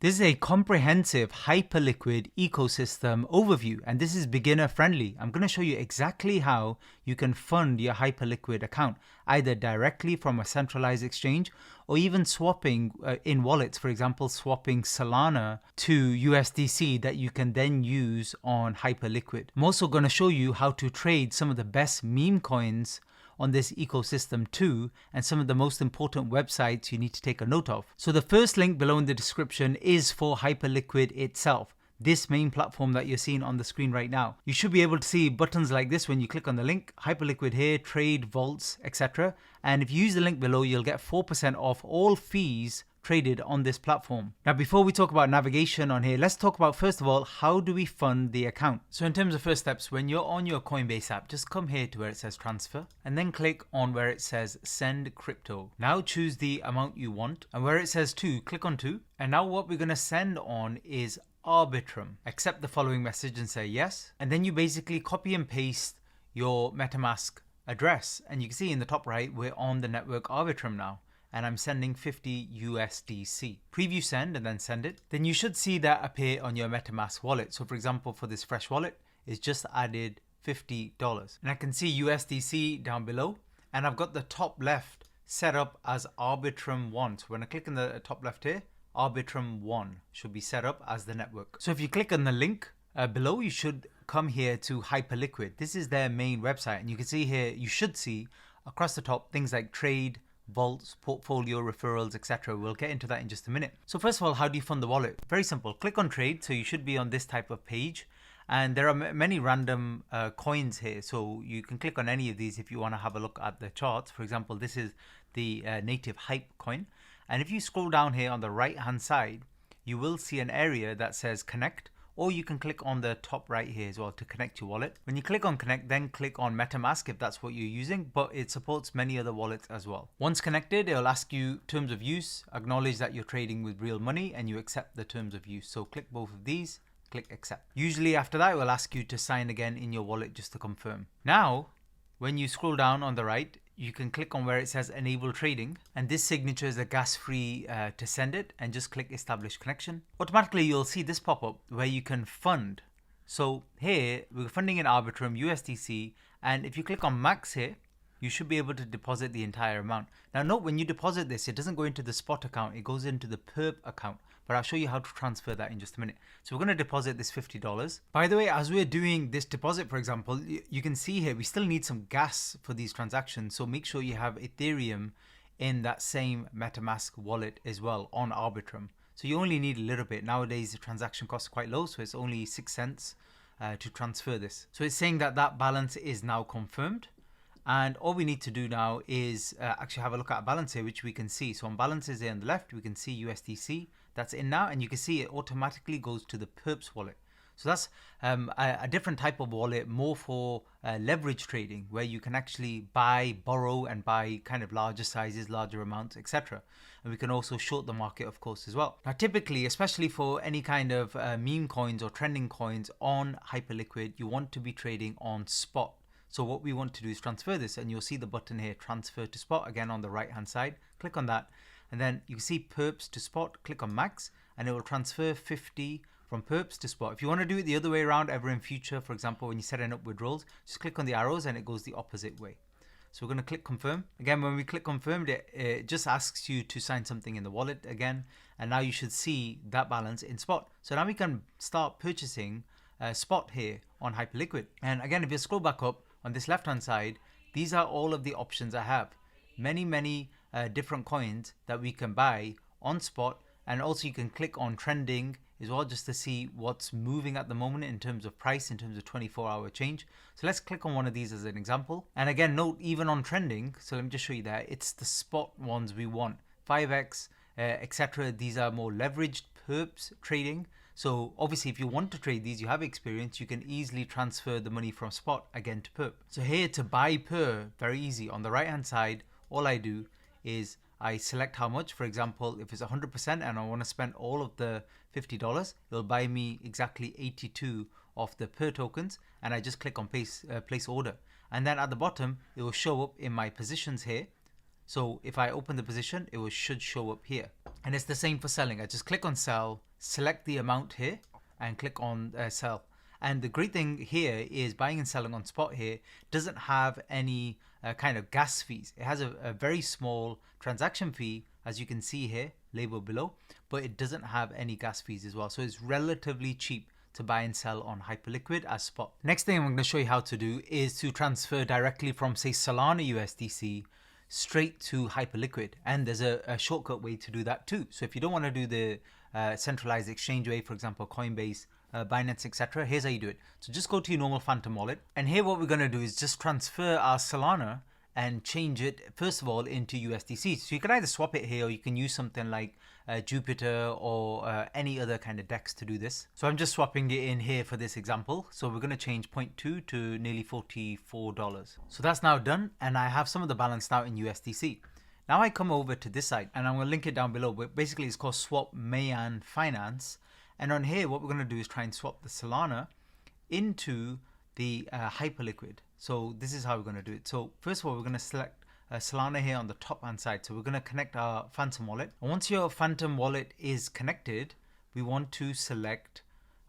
This is a comprehensive Hyperliquid ecosystem overview, and this is beginner friendly. I'm going to show you exactly how you can fund your Hyperliquid account, either directly from a centralized exchange or even swapping in wallets, for example, swapping Solana to USDC that you can then use on Hyperliquid. I'm also going to show you how to trade some of the best meme coins on this ecosystem too, and some of the most important websites you need to take a note of. So the first link below in the description is for Hyperliquid itself, this main platform that you're seeing on the screen right now. You should be able to see buttons like this when you click on the link, Hyperliquid here, trade, vaults, etc. And if you use the link below, you'll get 4% off all fees traded on this platform. Now, before we talk about navigation on here, let's talk about, first of all, how do we fund the account? So in terms of first steps, when you're on your Coinbase app, just come here to where it says transfer and then click on where it says send crypto. Now choose the amount you want, and where it says to, click on to. And now what we're going to send on is Arbitrum. Accept the following message and say yes. And then you basically copy and paste your MetaMask address. And you can see in the top right, we're on the network Arbitrum now, and I'm sending 50 USDC. Preview send and then send it. Then you should see that appear on your MetaMask wallet. So for example, for this fresh wallet, it's just added $50. And I can see USDC down below, and I've got the top left set up as Arbitrum 1. So when I click on the top left here, Arbitrum 1 should be set up as the network. So if you click on the link below, you should come here to Hyperliquid. This is their main website, and you can see here, you should see across the top things like trade, vaults, portfolio, referrals, etc. We'll get into that in just a minute. So first of all, how do you fund the wallet? Very simple. Click on trade. So you should be on this type of page, and there are many random coins here. So you can click on any of these if you want to have a look at the charts. For example, this is the native hype coin. And if you scroll down here on the right hand side, you will see an area that says connect, or you can click on the top right here as well to connect your wallet. When you click on connect, then click on MetaMask if that's what you're using, but it supports many other wallets as well. Once connected, it'll ask you terms of use, acknowledge that you're trading with real money, and you accept the terms of use. So click both of these, click accept. Usually after that, it will ask you to sign again in your wallet just to confirm. Now, when you scroll down on the right, you can click on where it says enable trading, and this signature is a gas-free to send it, and just click establish connection. Automatically you'll see this pop up where you can fund. So here we're funding in Arbitrum USDC, and if you click on max here, you should be able to deposit the entire amount. Now note, when you deposit this, it doesn't go into the spot account, it goes into the perp account, but I'll show you how to transfer that in just a minute. So we're going to deposit this $50. By the way, as we're doing this deposit, for example, you can see here we still need some gas for these transactions, so make sure you have Ethereum in that same MetaMask wallet as well on Arbitrum. So you only need a little bit. Nowadays the transaction cost is quite low, so it's only 6 cents to transfer this. So it's saying that that balance is now confirmed. And all we need to do now is actually have a look at a balance here, which we can see. So on balances here on the left, we can see USDC that's in now, and you can see it automatically goes to the Perps wallet. So that's a different type of wallet, more for leverage trading, where you can actually buy, borrow, and buy kind of larger sizes, larger amounts, etc. And we can also short the market, of course, as well. Now, typically, especially for any kind of meme coins or trending coins on Hyperliquid, you want to be trading on spot. So what we want to do is transfer this, and you'll see the button here, transfer to spot, again on the right hand side. Click on that, and then you can see perps to spot. Click on max, and it will transfer 50 from perps to spot. If you want to do it the other way around ever in future, for example, when you're setting up withdrawals, just click on the arrows and it goes the opposite way. So we're going to click confirm. Again, when we click confirm, it just asks you to sign something in the wallet again, and now you should see that balance in spot. So now we can start purchasing spot here on Hyperliquid. And again, if you scroll back up, on this left hand side, these are all of the options I have. Many different coins that we can buy on spot, and also you can click on trending as well just to see what's moving at the moment in terms of price, in terms of 24-hour change. So let's click on one of these as an example. And again, note, even on trending, so let me just show you that, it's the spot ones we want, 5x, etc. These are more leveraged perps trading. So obviously if you want to trade these, you have experience, you can easily transfer the money from spot again to perp. So here to buy per, very easy. On the right hand side, all I do is I select how much. For example, if it's 100% and I want to spend all of the $50, it'll buy me exactly 82 of the per tokens, and I just click on place order. And then at the bottom, it will show up in my positions here. So if I open the position, it should show up here. And it's the same for selling. I just click on sell, select the amount here and click on sell. And the great thing here is buying and selling on spot here doesn't have any kind of gas fees. It has a very small transaction fee, as you can see here, labeled below, but it doesn't have any gas fees as well. So it's relatively cheap to buy and sell on HyperLiquid as spot. Next thing I'm going to show you how to do is to transfer directly from, say, Solana USDC straight to HyperLiquid. And there's a shortcut way to do that too. So if you don't want to do the centralized exchange way, for example, Coinbase, Binance, etc., here's how you do it. So just go to your normal Phantom wallet. And here what we're going to do is just transfer our Solana and change it, first of all, into USDC. So you can either swap it here, or you can use something like Jupiter or any other kind of DEX to do this. So I'm just swapping it in here for this example. So we're going to change 0.2 to nearly $44. So that's now done, and I have some of the balance now in USDC. Now I come over to this site, and I'm going to link it down below, but basically it's called Swap Mayan Finance. And on here, what we're going to do is try and swap the Solana into the HyperLiquid. So this is how we're going to do it. So first of all, we're going to select Solana here on the top hand side. So we're going to connect our Phantom wallet. And once your Phantom wallet is connected, we want to select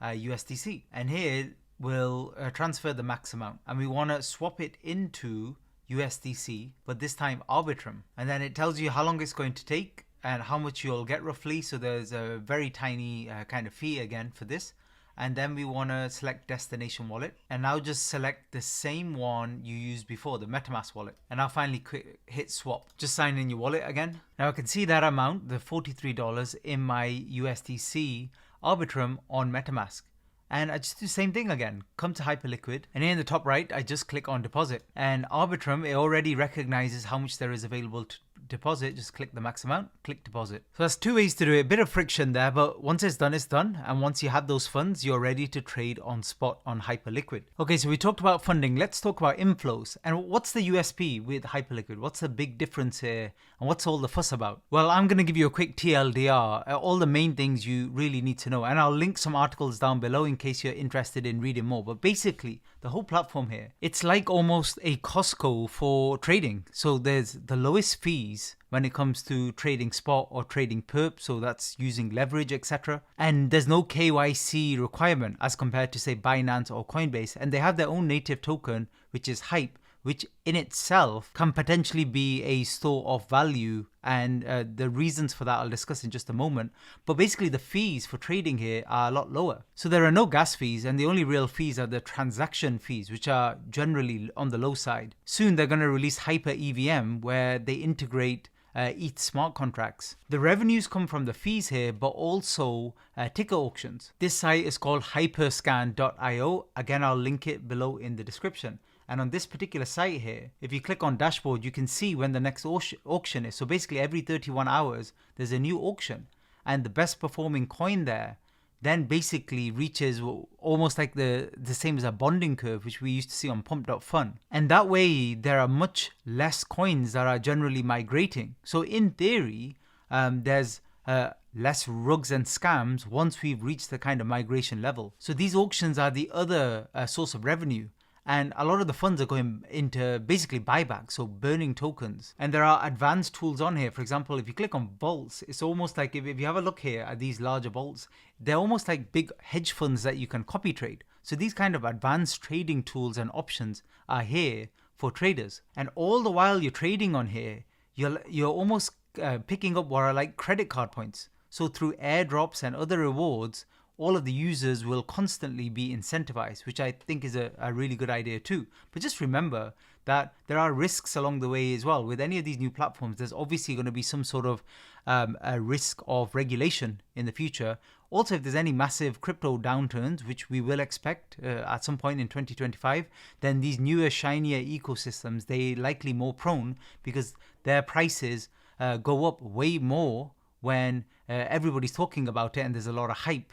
USDC. And here we'll transfer the max amount. And we want to swap it into USDC, but this time Arbitrum. And then it tells you how long it's going to take and how much you'll get roughly. So there's a very tiny kind of fee again for this. And then we want to select destination wallet, and now just select the same one you used before, the MetaMask wallet. And now finally hit swap. Just sign in your wallet again. Now I can see that amount, the $43 in my USDC Arbitrum on MetaMask. And I just do the same thing again. Come to HyperLiquid, and here in the top right, I just click on deposit. And Arbitrum, it already recognizes how much there is available to deposit. Just click the max amount, click deposit. So that's two ways to do it. A bit of friction there, but once it's done, it's done. And once you have those funds, you're ready to trade on spot on HyperLiquid. Okay, so we talked about funding. Let's talk about inflows. And what's the USP with HyperLiquid? What's the big difference here? And what's all the fuss about? Well, I'm going to give you a quick TLDR, all the main things you really need to know. And I'll link some articles down below in case you're interested in reading more. But basically, the whole platform here, it's like almost a Costco for trading. So there's the lowest fees when it comes to trading spot or trading perp, so that's using leverage, etc. And there's no KYC requirement as compared to, say, Binance or Coinbase. And they have their own native token, which is Hype, which in itself can potentially be a store of value. And the reasons for that I'll discuss in just a moment. But basically the fees for trading here are a lot lower. So there are no gas fees, and the only real fees are the transaction fees, which are generally on the low side. Soon they're going to release Hyper EVM, where they integrate ETH smart contracts. The revenues come from the fees here, but also ticker auctions. This site is called hyperscan.io. Again, I'll link it below in the description. And on this particular site here, if you click on dashboard, you can see when the next auction is. So basically every 31 hours, there's a new auction. And the best performing coin there then basically reaches almost like the same as a bonding curve, which we used to see on pump.fun. And that way, there are much less coins that are generally migrating. So in theory, there's less rugs and scams once we've reached the kind of migration level. So these auctions are the other source of revenue. And a lot of the funds are going into basically buyback, so burning tokens. And there are advanced tools on here. For example, if you click on vaults, it's almost like if you have a look here at these larger vaults, they're almost like big hedge funds that you can copy trade. So these kind of advanced trading tools and options are here for traders. And all the while you're trading on here, you're almost picking up what are like credit card points. So through airdrops and other rewards, all of the users will constantly be incentivized, which I think is a really good idea too. But just remember that there are risks along the way as well. With any of these new platforms, there's obviously going to be some sort of a risk of regulation in the future. Also, if there's any massive crypto downturns, which we will expect at some point in 2025, then these newer, shinier ecosystems, they likely more prone because their prices go up way more when everybody's talking about it and there's a lot of hype.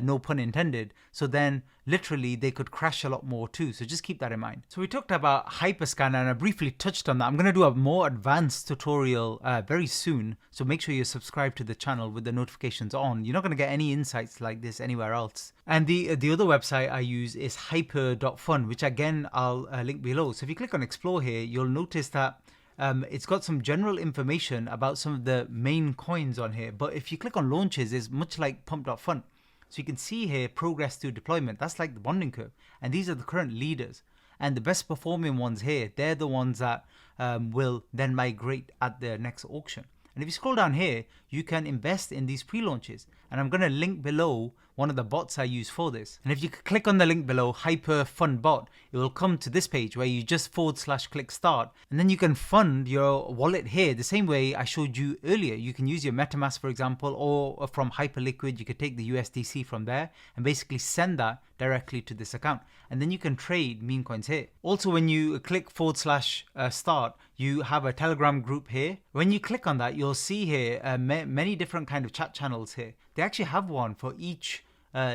No pun intended. So then literally they could crash a lot more too. So just keep that in mind. So we talked about Hyperscan and I briefly touched on that. I'm going to do a more advanced tutorial very soon. So make sure you're subscribed to the channel with the notifications on. You're not going to get any insights like this anywhere else. And the other website I use is hyper.fun, which again, I'll link below. So if you click on explore here, you'll notice that it's got some general information about some of the main coins on here. But if you click on launches, it's much like pump.fun. So you can see here progress to deployment. That's like the bonding curve. And these are the current leaders. And the best performing ones here, they're the ones that will then migrate at the next auction. And if you scroll down here, you can invest in these pre-launches. And I'm going to link below one of the bots I use for this. And if you click on the link below, Hyper Fund Bot, it will come to this page where you just /click start. And then you can fund your wallet here the same way I showed you earlier. You can use your MetaMask, for example, or from HyperLiquid, you could take the USDC from there and basically send that directly to this account. And then you can trade meme coins here. Also, when you click /start, you have a Telegram group here. When you click on that, you'll see here many different kind of chat channels here. They actually have one for each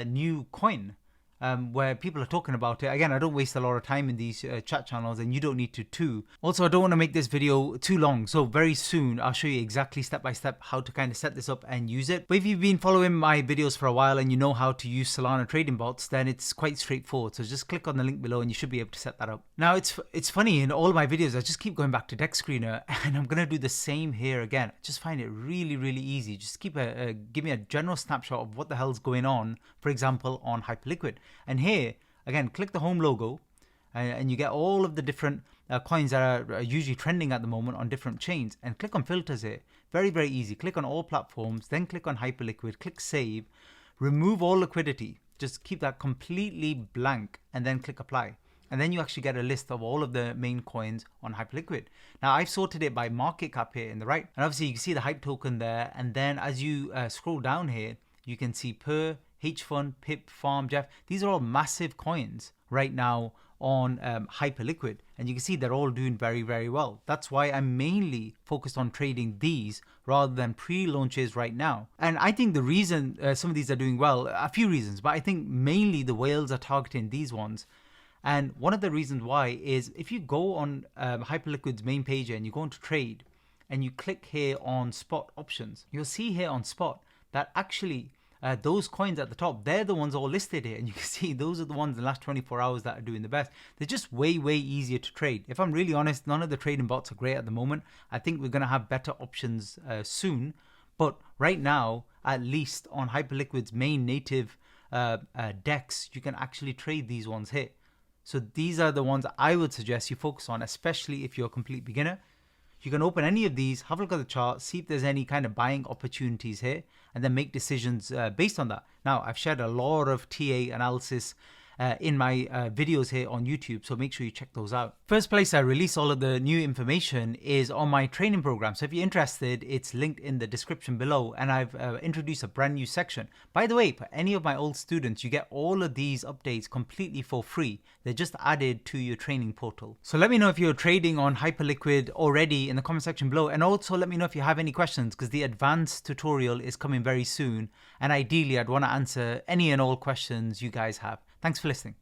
new coin where people are talking about it. Again, I don't waste a lot of time in these chat channels, and you don't need to too. Also, I don't want to make this video too long, so very soon I'll show you exactly step by step how to kind of set this up and use it. But if you've been following my videos for a while and you know how to use Solana trading bots, then it's quite straightforward. So just click on the link below and you should be able to set that up. Now it's funny, in all my videos I just keep going back to Deck Screener, and I'm gonna do the same here again. I just find it really easy. Just give me a general snapshot of what the hell's going on, for example on HyperLiquid. And here, again, click the home logo and you get all of the different coins that are usually trending at the moment on different chains. And click on filters here. Very easy. Click on all platforms, then click on HyperLiquid, click save, remove all liquidity. Just keep that completely blank and then click apply. And then you actually get a list of all of the main coins on HyperLiquid. Now I've sorted it by market cap here in the right. And obviously you can see the hype token there. And then as you scroll down here, you can see Per, H-Fund, Pip, Farm, Jeff. These are all massive coins right now on HyperLiquid. And you can see they're all doing very well. That's why I'm mainly focused on trading these rather than pre-launches right now. And I think the reason some of these are doing well, a few reasons, but I think mainly the whales are targeting these ones. And one of the reasons why is if you go on HyperLiquid's main page and you go into trade and you click here on spot options, you'll see here on spot that actually those coins at the top, they're the ones all listed here. And you can see those are the ones in the last 24 hours that are doing the best. They're just way easier to trade. If I'm really honest, none of the trading bots are great at the moment. I think we're going to have better options soon. But right now, at least on HyperLiquid's main native DEX, you can actually trade these ones here. So these are the ones I would suggest you focus on, especially if you're a complete beginner. You can open any of these, have a look at the chart, see if there's any kind of buying opportunities here, and then make decisions based on that. Now, I've shared a lot of TA analysis in my videos here on YouTube, so make sure you check those out. First place I release all of the new information is on my training program. So if you're interested, it's linked in the description below, and I've introduced a brand new section. By the way, for any of my old students, you get all of these updates completely for free. They're just added to your training portal. So let me know if you're trading on HyperLiquid already in the comment section below, and also let me know if you have any questions, because the advanced tutorial is coming very soon, and ideally I'd want to answer any and all questions you guys have. Thanks for listening.